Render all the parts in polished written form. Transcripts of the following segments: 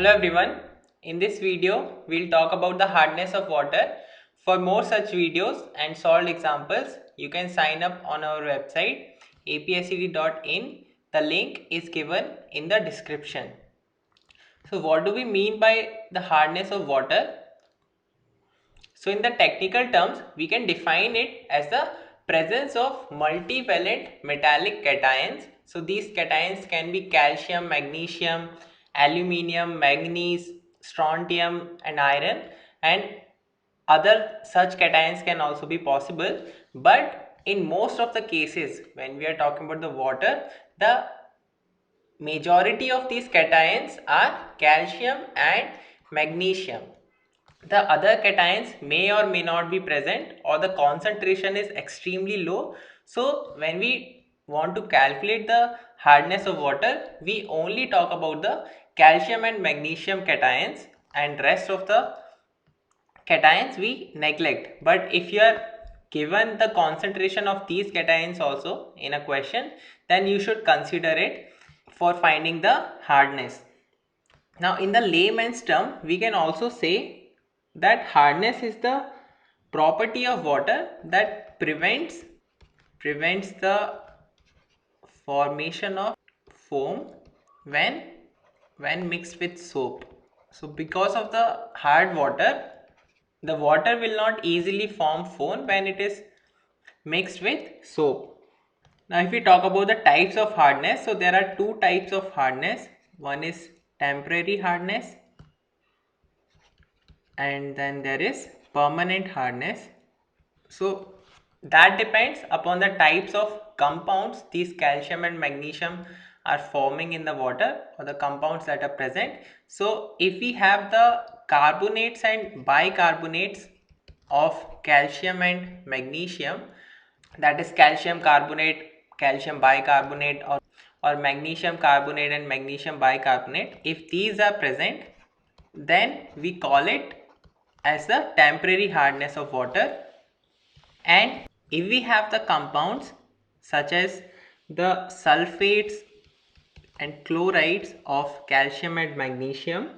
Hello everyone. In this video, we'll talk about the hardness of water. For more such videos and solved examples, you can sign up on our website apscd.in. The link is given in the description. So what do we mean by the hardness of water? So in the technical terms, we can define it as the presence of multivalent metallic cations. So these cations can be calcium, magnesium, aluminium, manganese, strontium and iron, and other such cations can also be possible. But in most of the cases when we are talking about the water, the majority of these cations are calcium and magnesium. The other cations may or may not be present, or the concentration is extremely low. So when we want to calculate the hardness of water, we only talk about the calcium and magnesium cations, and rest of the cations we neglect. But if you are given the concentration of these cations also in a question, then you should consider it for finding the hardness. Now in the layman's term, we can also say that hardness is the property of water that prevents the formation of foam when mixed with soap. So because of the hard water, the water will not easily form foam when it is mixed with soap. Now if we talk about the types of hardness, so there are two types of hardness. One is temporary hardness and then there is permanent hardness. So that depends upon the types of compounds these calcium and magnesium are forming in the water, or the compounds that are present. So if we have the carbonates and bicarbonates of calcium and magnesium, that is calcium carbonate, calcium bicarbonate, or magnesium carbonate and magnesium bicarbonate, if these are present, then we call it as the temporary hardness of water. And if we have the compounds such as the sulfates and chlorides of calcium and magnesium,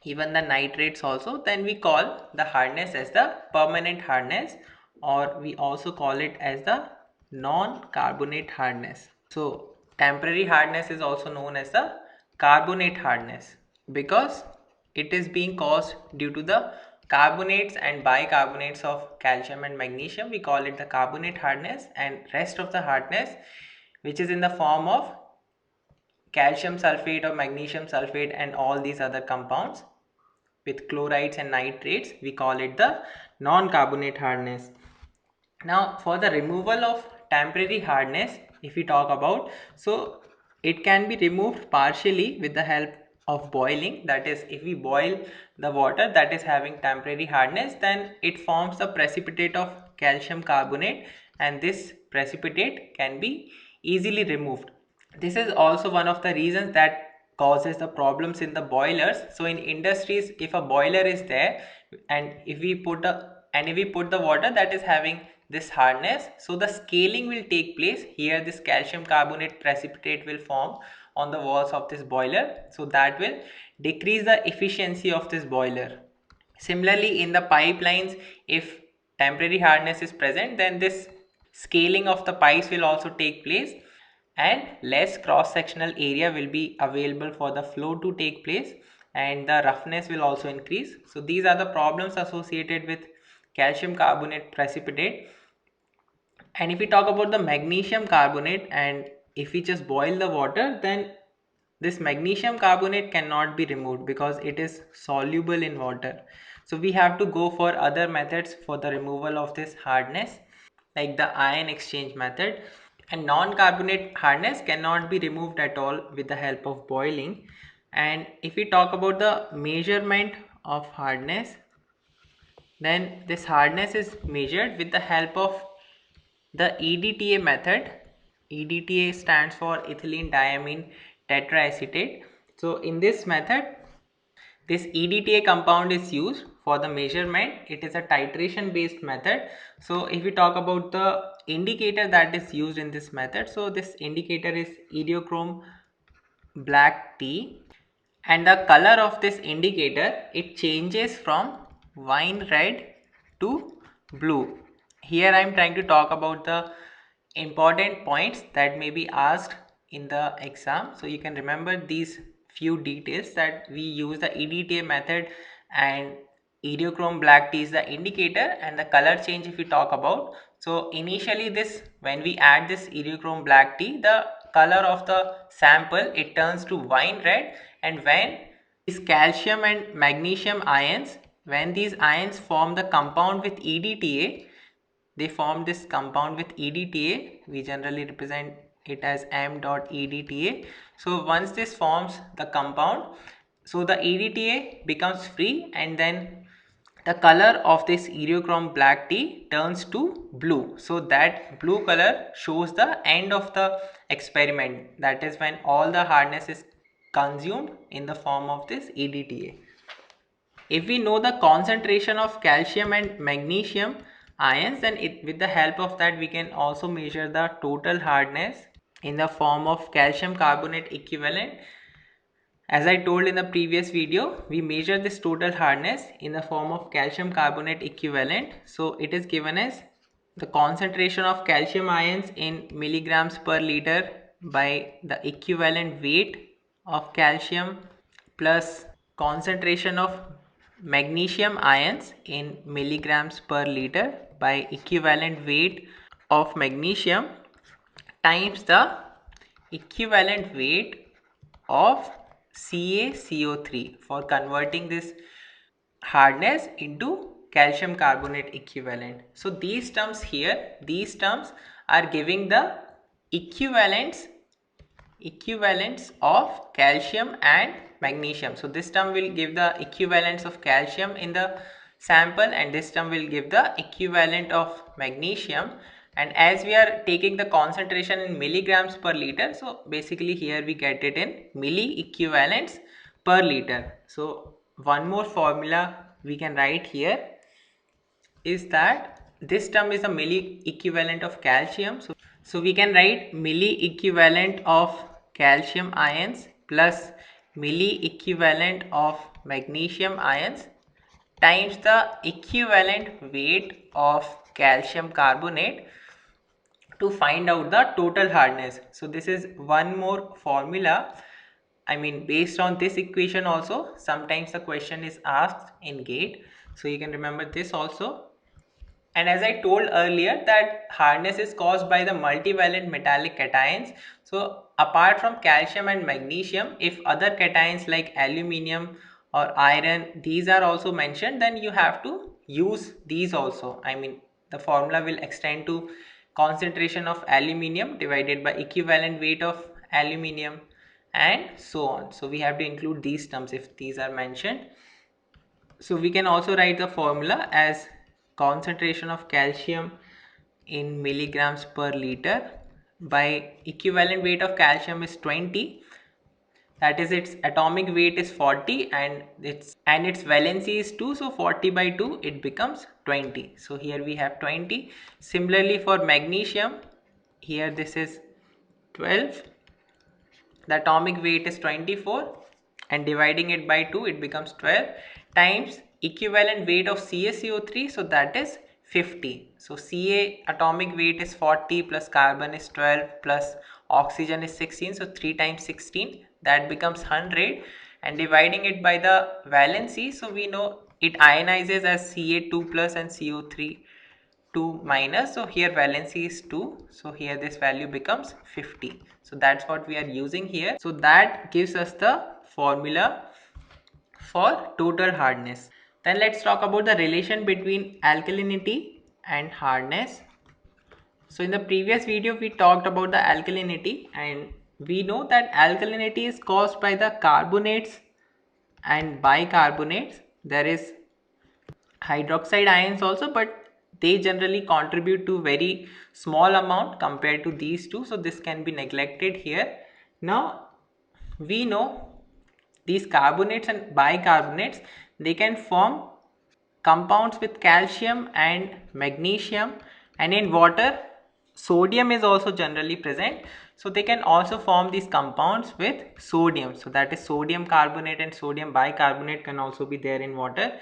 even the nitrates also, then we call the hardness as the permanent hardness, or we also call it as the non-carbonate hardness. So temporary hardness is also known as the carbonate hardness because it is being caused due to the carbonates and bicarbonates of calcium and magnesium. We call it the carbonate hardness, and rest of the hardness, which is in the form of calcium sulfate or magnesium sulfate and all these other compounds with chlorides and nitrates, we call it the non-carbonate hardness. Now for the removal of temporary hardness, if we talk about, so it can be removed partially with the help of boiling. That is, if we boil the water that is having temporary hardness, then it forms the precipitate of calcium carbonate, and this precipitate can be easily removed. This is also one of the reasons that causes the problems in the boilers. So in industries, if a boiler is there and if we put the water that is having this hardness, so the scaling will take place here. This calcium carbonate precipitate will form on the walls of this boiler, so that will decrease the efficiency of this boiler. Similarly, in the pipelines, if temporary hardness is present, then this scaling of the pipes will also take place, and less cross-sectional area will be available for the flow to take place, and the roughness will also increase. So these are the problems associated with calcium carbonate precipitate. And if we talk about the magnesium carbonate, and if we just boil the water, then this magnesium carbonate cannot be removed because it is soluble in water. So we have to go for other methods for the removal of this hardness, like the ion exchange method. And non-carbonate hardness cannot be removed at all with the help of boiling. And if we talk about the measurement of hardness, then this hardness is measured with the help of the EDTA method. EDTA stands for ethylene diamine tetraacetate. So in this method, this EDTA compound is used for the measurement. It is a titration based method. So if we talk about the indicator that is used in this method, so this indicator is idiochrome black tea, and the color of this indicator, it changes from wine red to blue. Here I am trying to talk about the important points that may be asked in the exam. So you can remember these few details, that we use the EDTA method and Ideochrome black tea is the indicator, and the color change if we talk about. So initially this, when we add this Ideochrome black tea, the color of the sample, it turns to wine red, and when these calcium and magnesium ions, when these ions form the compound with EDTA, they form this compound with EDTA. We generally represent it as M dot EDTA. So once this forms the compound, so the EDTA becomes free, and then the color of this Ideochrome black tea turns to blue. So that blue color shows the end of the experiment. That is when all the hardness is consumed in the form of this EDTA. If we know the concentration of calcium and magnesium ions, then with the help of that we can also measure the total hardness in the form of calcium carbonate equivalent. As I told in the previous video, we measure this total hardness in the form of calcium carbonate equivalent. So it is given as the concentration of calcium ions in milligrams per liter by the equivalent weight of calcium plus concentration of magnesium ions in milligrams per liter by equivalent weight of magnesium times the equivalent weight of CaCO3 for converting this hardness into calcium carbonate equivalent. So these terms here, these terms are giving the equivalents of calcium and magnesium. So this term will give the equivalence of calcium in the sample, and this term will give the equivalent of magnesium. And as we are taking the concentration in milligrams per liter, so basically here we get it in milli equivalents per liter. So one more formula we can write here is that this term is a milli equivalent of calcium. So we can write milli equivalent of calcium ions plus milli equivalent of magnesium ions times the equivalent weight of calcium carbonate to find out the total hardness. So this is one more formula. I mean, based on this equation also, sometimes the question is asked in GATE. So you can remember this also. And as I told earlier, that hardness is caused by the multivalent metallic cations. So apart from calcium and magnesium, if other cations like aluminium or iron, these are also mentioned, then you have to use these also. I mean, the formula will extend to concentration of aluminium divided by equivalent weight of aluminium and so on. So we have to include these terms if these are mentioned. So we can also write the formula as concentration of calcium in milligrams per liter by equivalent weight of calcium is 20, that is its atomic weight is 40, and its valency is 2, so 40 by 2 it becomes 20. So here we have 20. Similarly for magnesium, here this is 12, the atomic weight is 24, and dividing it by 2 it becomes 12 times equivalent weight of CaCO3, so that is 50. So Ca atomic weight is 40 plus carbon is 12 plus oxygen is 16, so 3 times 16, that becomes 100, and dividing it by the valency, so we know it ionizes as Ca2 plus and CO3 2 minus, so here valency is 2, so here this value becomes 50. So that's what we are using here. So that gives us the formula for total hardness. Then let's talk about the relation between alkalinity and hardness. So in the previous video we talked about the alkalinity, and we know that alkalinity is caused by the carbonates and bicarbonates. There is hydroxide ions also, but they generally contribute to very small amount compared to these two, so this can be neglected here. Now we know these carbonates and bicarbonates, they can form compounds with calcium and magnesium, and in water sodium is also generally present. So they can also form these compounds with sodium. So that is sodium carbonate and sodium bicarbonate can also be there in water.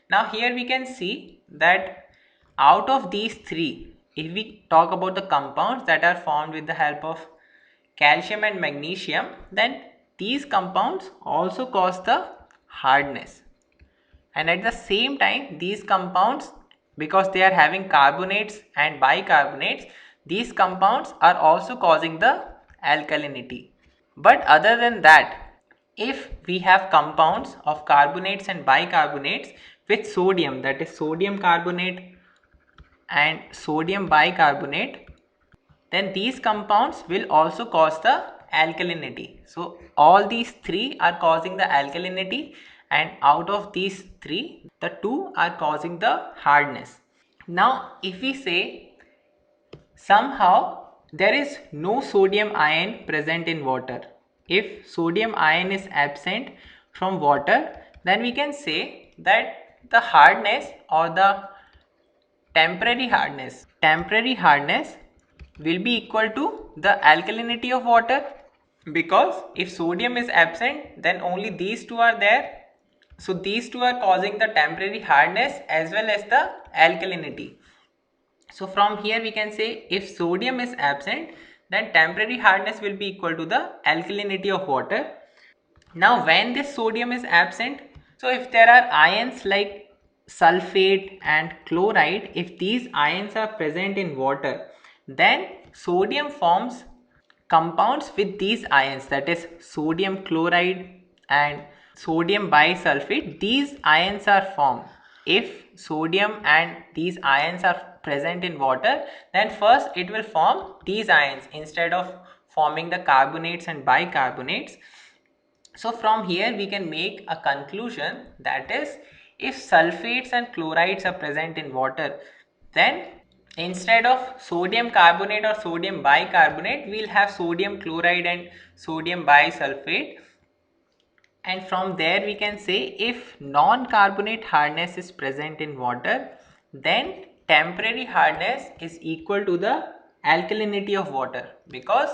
Now here we can see that out of these three, if we talk about the compounds that are formed with the help of calcium and magnesium, then these compounds also cause the hardness. And at the same time, these compounds, because they are having carbonates and bicarbonates, these compounds are also causing the alkalinity. But other than that, if we have compounds of carbonates and bicarbonates with sodium, that is sodium carbonate and sodium bicarbonate, then these compounds will also cause the alkalinity. So all these three are causing the alkalinity, and out of these three, the two are causing the hardness. Now if we say somehow there is no sodium ion present in water, if sodium ion is absent from water, then we can say that the hardness or the temporary hardness will be equal to the alkalinity of water, because if sodium is absent then only these two are there. So these two are causing the temporary hardness as well as the alkalinity. So from here we can say if sodium is absent, then temporary hardness will be equal to the alkalinity of water. Now when this sodium is absent, so if there are ions like sulfate and chloride, if these ions are present in water, then sodium forms compounds with these ions, that is sodium chloride and sodium bisulfate. These ions are formed. If sodium and these ions are present in water, then first it will form these ions instead of forming the carbonates and bicarbonates. So from here we can make a conclusion, that is, if sulfates and chlorides are present in water, then instead of sodium carbonate or sodium bicarbonate, we'll have sodium chloride and sodium bisulfate. And from there we can say if non-carbonate hardness is present in water, then temporary hardness is equal to the alkalinity of water, because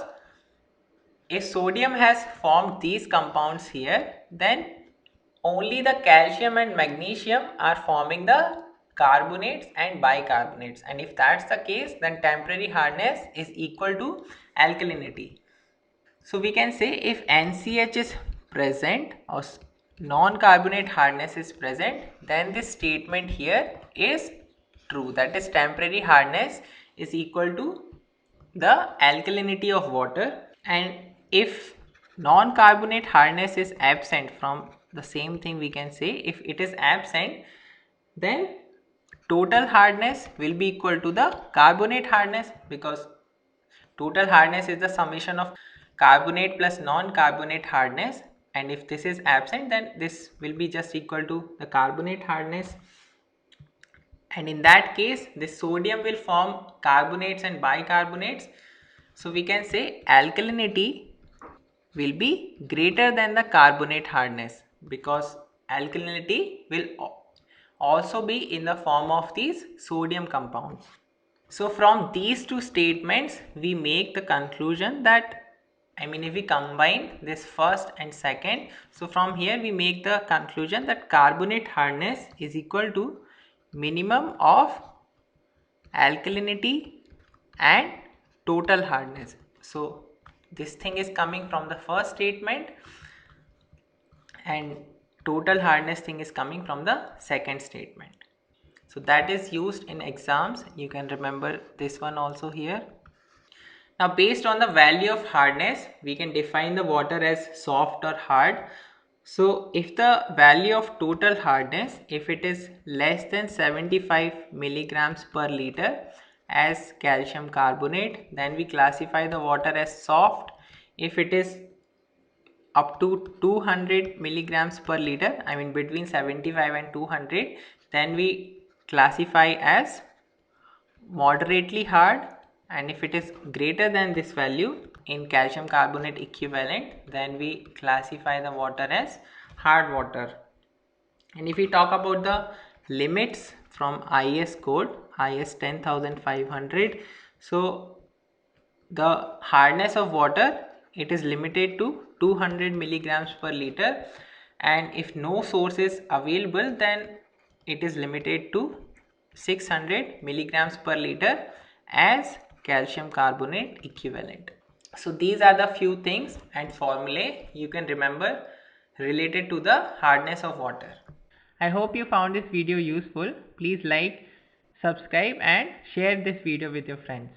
if sodium has formed these compounds here, then only the calcium and magnesium are forming the carbonates and bicarbonates. And if that's the case, then temporary hardness is equal to alkalinity. So we can say if NCH is present or non-carbonate hardness is present, then this statement here is true. That is, temporary hardness is equal to the alkalinity of water. And if non-carbonate hardness is absent from the same thing, we can say if it is absent, then total hardness will be equal to the carbonate hardness, because total hardness is the summation of carbonate plus non-carbonate hardness, and if this is absent then this will be just equal to the carbonate hardness. And in that case this sodium will form carbonates and bicarbonates. So we can say alkalinity will be greater than the carbonate hardness, because alkalinity will also be in the form of these sodium compounds. So from these two statements we make the conclusion that, if we combine this first and second, so from here we make the conclusion that carbonate hardness is equal to minimum of alkalinity and total hardness. So this thing is coming from the first statement, and total hardness thing is coming from the second statement. So that is used in exams. You can remember this one also here. Now based on the value of hardness, we can define the water as soft or hard. So if the value of total hardness, if it is less than 75 milligrams per liter as calcium carbonate, then we classify the water as soft. If it is up to 200 milligrams per liter, between 75 and 200, then we classify as moderately hard. And if it is greater than this value in calcium carbonate equivalent, then we classify the water as hard water. And if we talk about the limits from IS code, IS 10500, so the hardness of water, it is limited to 200 milligrams per liter, and if no source is available, then it is limited to 600 milligrams per liter as calcium carbonate equivalent. So these are the few things and formulae you can remember related to the hardness of water. I hope you found this video useful. Please like, subscribe and share this video with your friends.